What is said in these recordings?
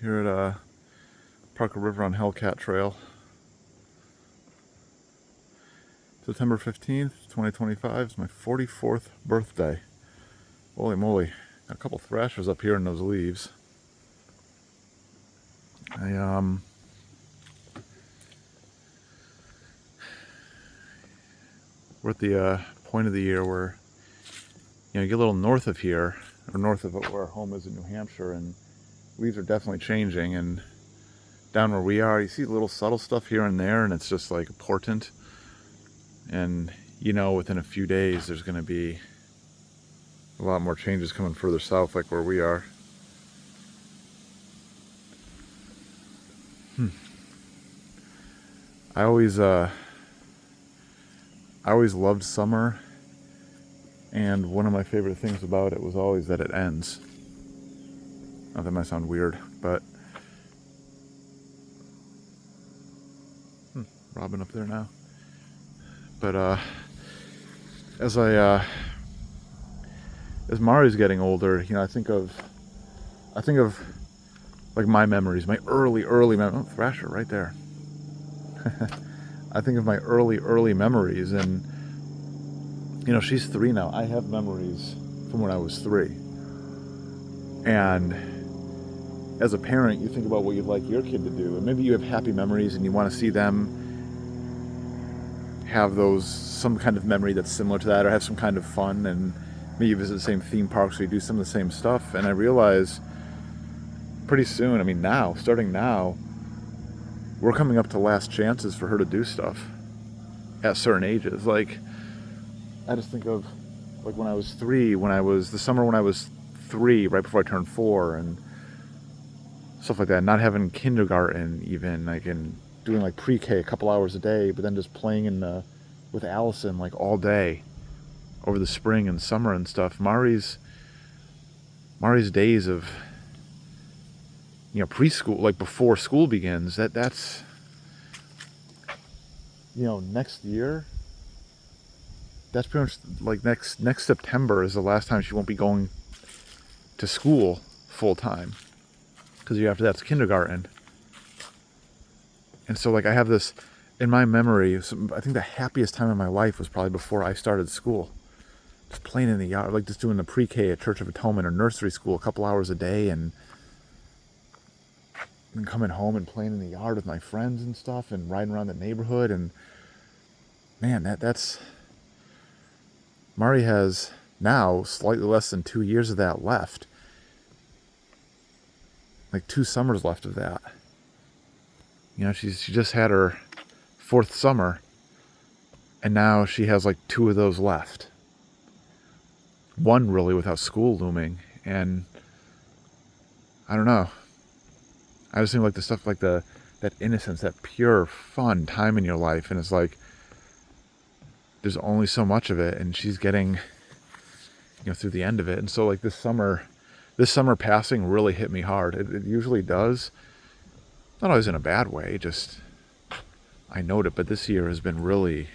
here at Parker River on Hellcat Trail. September 15th, 2025 is my 44th birthday. Holy moly. Got a couple thrashers up here in those leaves. We're at the point of the year where you get a little north of here, or north of where our home is in New Hampshire, and leaves are definitely changing. And down where we are, you see little subtle stuff here and there, and it's just like a portent. And within a few days there's going to be a lot more changes coming further south, like where we are. I always loved summer, and one of my favorite things about it was always that it ends. Now that might sound weird, but Robin up there now. But as Mari's getting older, I think of like my memories, my early memories. Oh, thrasher right there. I think of my early memories, and she's 3 now. I have memories from when I was 3, and as a parent, you think about what you'd like your kid to do, and maybe you have happy memories and you want to see them have some kind of memory that's similar to that, or have some kind of fun, and maybe you visit the same theme parks, or you do some of the same stuff. And I realize pretty soon, starting now, we're coming up to last chances for her to do stuff at certain ages. Like, I just think of like when I was 3, the summer when I was 3, right before I turned 4, and stuff like that. Not having kindergarten even, like, and doing like pre-K a couple hours a day, but then just playing with Allison like all day over the spring and summer and stuff. Mari's days of preschool, like before school begins, that's next year. That's pretty much like next September is the last time she won't be going to school full time, because after that's kindergarten. And so like I have this in my memory. I think the happiest time in my life was probably before I started school. Just playing in the yard, like just doing the pre-K at Church of Atonement or nursery school a couple hours a day, and coming home and playing in the yard with my friends and stuff, and riding around the neighborhood. And man, that's Mari has now slightly less than 2 years of that left. Like 2 summers left of that. She just had her 4th summer, and now she has like 2 of those left. One really without school looming, and I don't know. I just think like the stuff like that innocence, that pure fun time in your life, and it's like there's only so much of it, and she's getting through the end of it. And so like this summer passing really hit me hard. It usually does. Not always in a bad way, just I note it, but this year has been really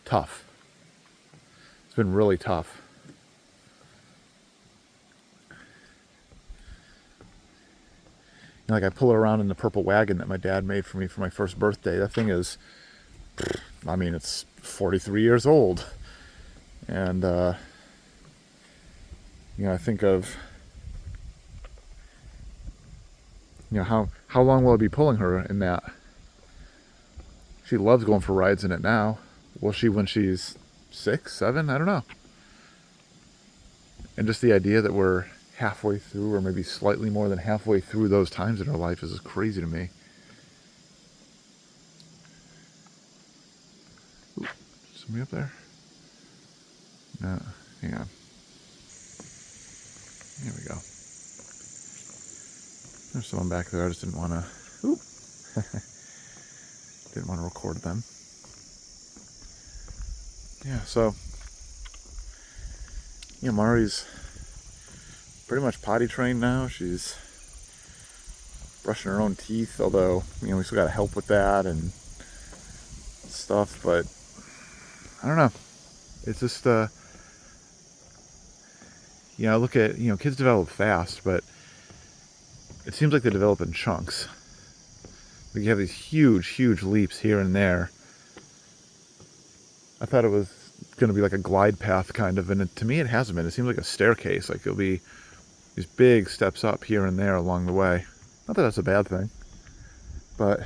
tough. It's been really tough. Like I pull it around in the purple wagon that my dad made for me for my first birthday. That thing is, it's 43 years old. And, I think of, how long will I be pulling her in that? She loves going for rides in it now. Will she when she's 6, 7? I don't know. And just the idea that we're halfway through, or maybe slightly more than halfway through those times in her life is just crazy to me. Ooh, somebody up there? No, hang on. There we go. There's someone back there. I just didn't want to. Didn't want to record them. Yeah, so Mari's pretty much potty trained now. She's brushing her own teeth, although we still got to help with that and stuff. But I don't know. It's just You know, I look at, kids develop fast, but it seems like they develop in chunks. Like you have these huge, huge leaps here and there. I thought it was going to be like a glide path kind of, and to me it hasn't been. It seems like a staircase. Like it'll be these big steps up here and there along the way. Not that that's a bad thing, but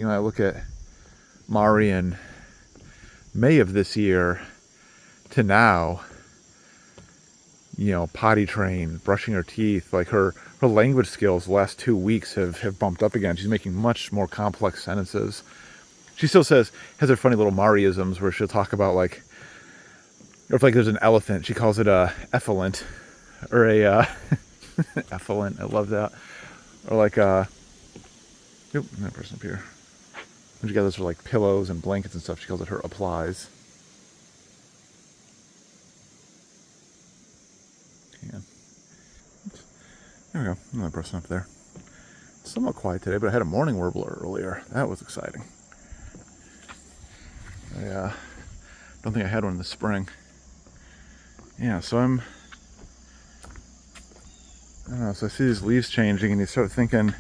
I look at Mari in May of this year to now, potty trained, brushing her teeth, like her language skills the last 2 weeks have bumped up again. She's making much more complex sentences. She still has her funny little Mariisms where she'll talk about or if there's an elephant, she calls it a effluent, or a effluent. I love that. Or that person up here. When she gathers for pillows and blankets and stuff, she calls it her applies. Yeah. There we go. Another person up there. Somewhat quiet today, but I had a morning warbler earlier. That was exciting. I don't think I had one in the spring. Yeah, so I don't know, so I see these leaves changing and you start thinking,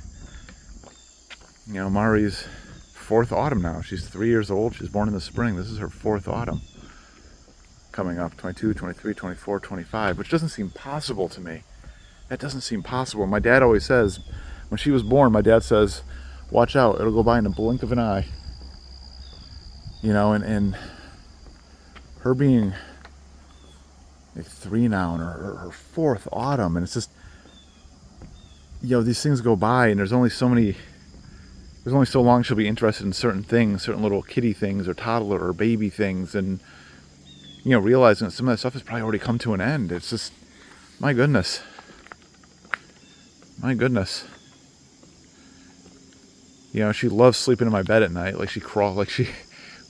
Mari's 4th autumn now. She's 3 years old. She's born in the spring. This is her 4th autumn coming up, 22, 23, 24, 25, which doesn't seem possible to me. That doesn't seem possible. My dad always says, when she was born, my dad says, watch out, it'll go by in a blink of an eye. And her being 3 now and her 4th autumn, and it's just, these things go by and there's only so long she'll be interested in certain things, certain little kitty things or toddler or baby things, and realizing that some of that stuff has probably already come to an end. It's just, my goodness. She loves sleeping in my bed at night. She put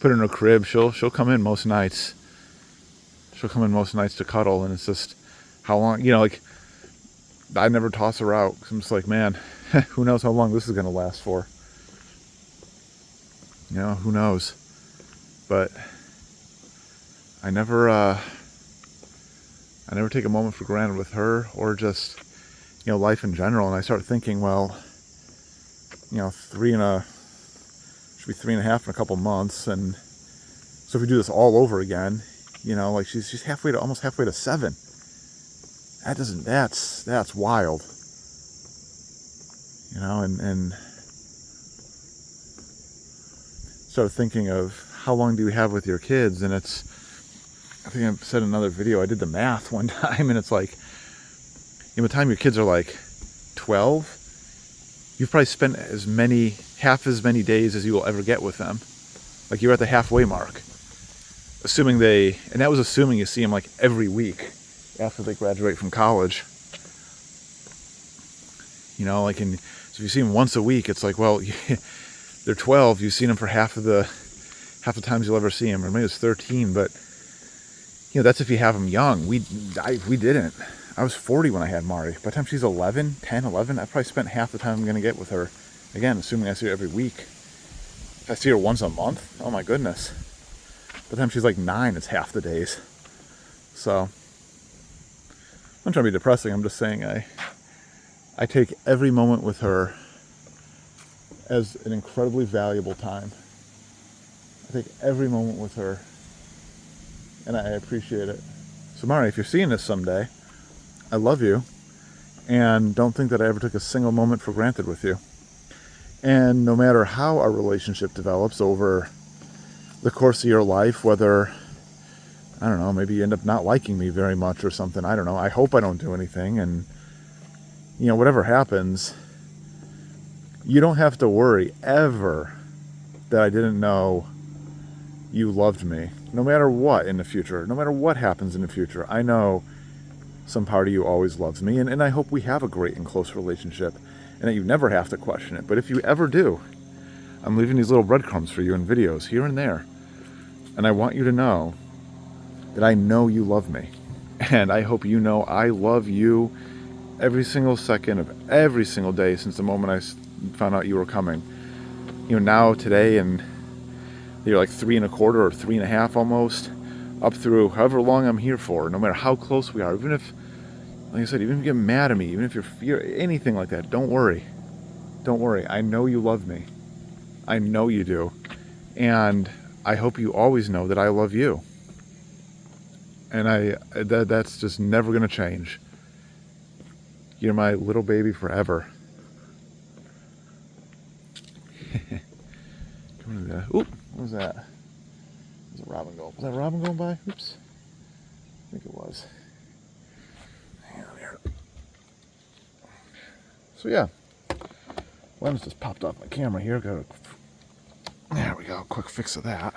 her in her crib. She'll come in most nights. To cuddle, and it's just how long, I never toss her out, because I'm just like, man, who knows how long this is going to last for. Who knows? But I never take a moment for granted with her, or just, life in general. And I start thinking, well, should be 3.5 in a couple months. And so if we do this all over again, she's almost halfway to 7. That's wild. And start thinking of how long do you have with your kids, and I think I've said in another video, I did the math one time, and it's by the time your kids are 12, you've probably spent half as many days as you will ever get with them. You're at the halfway mark. Assuming that was assuming you see them every week after they graduate from college. So if you see them once a week, it's well, they're 12, you've seen them for half the times you'll ever see them, or maybe it's 13, but that's if you have them young. We didn't. I was 40 when I had Mari. By the time she's 11, I probably spent half the time I'm going to get with her. Again, assuming I see her every week. If I see her once a month, oh my goodness. By the time she's 9, it's half the days. So, I'm trying to be depressing. I'm just saying I take every moment with her as an incredibly valuable time. I take every moment with her, and I appreciate it. So Mari, if you're seeing this someday, I love you, and don't think that I ever took a single moment for granted with you. And no matter how our relationship develops over the course of your life, whether, I don't know, maybe you end up not liking me very much or something, I don't know, I hope I don't do anything, and whatever happens, you don't have to worry ever that I didn't know you loved me. No matter what in the future, no matter what happens in the future, I know some part of you always loves me, and I hope we have a great and close relationship, and that you never have to question it. But if you ever do, I'm leaving these little breadcrumbs for you in videos here and there, and I want you to know that I know you love me, and I hope you know I love you every single second of every single day since the moment I found out you were coming. Now today, and you're 3.25 or 3.5 almost, up through however long I'm here for, no matter how close we are, even if Like I said, even if you get mad at me, even if you're anything like that, don't worry. Don't worry. I know you love me. I know you do. And I hope you always know that I love you. And that's just never going to change. You're my little baby forever. Oop, what was that? Was a robin going? Was that a robin going by? Oops. I think it was. Hang on here. So yeah, lens just popped off my camera here. There we go. Quick fix of that.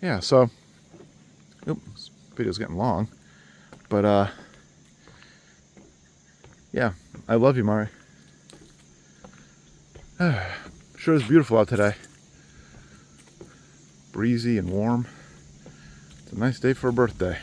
Yeah. So, this video's getting long, but yeah, I love you, Mari. Sure is beautiful out today. Breezy and warm. It's a nice day for a birthday.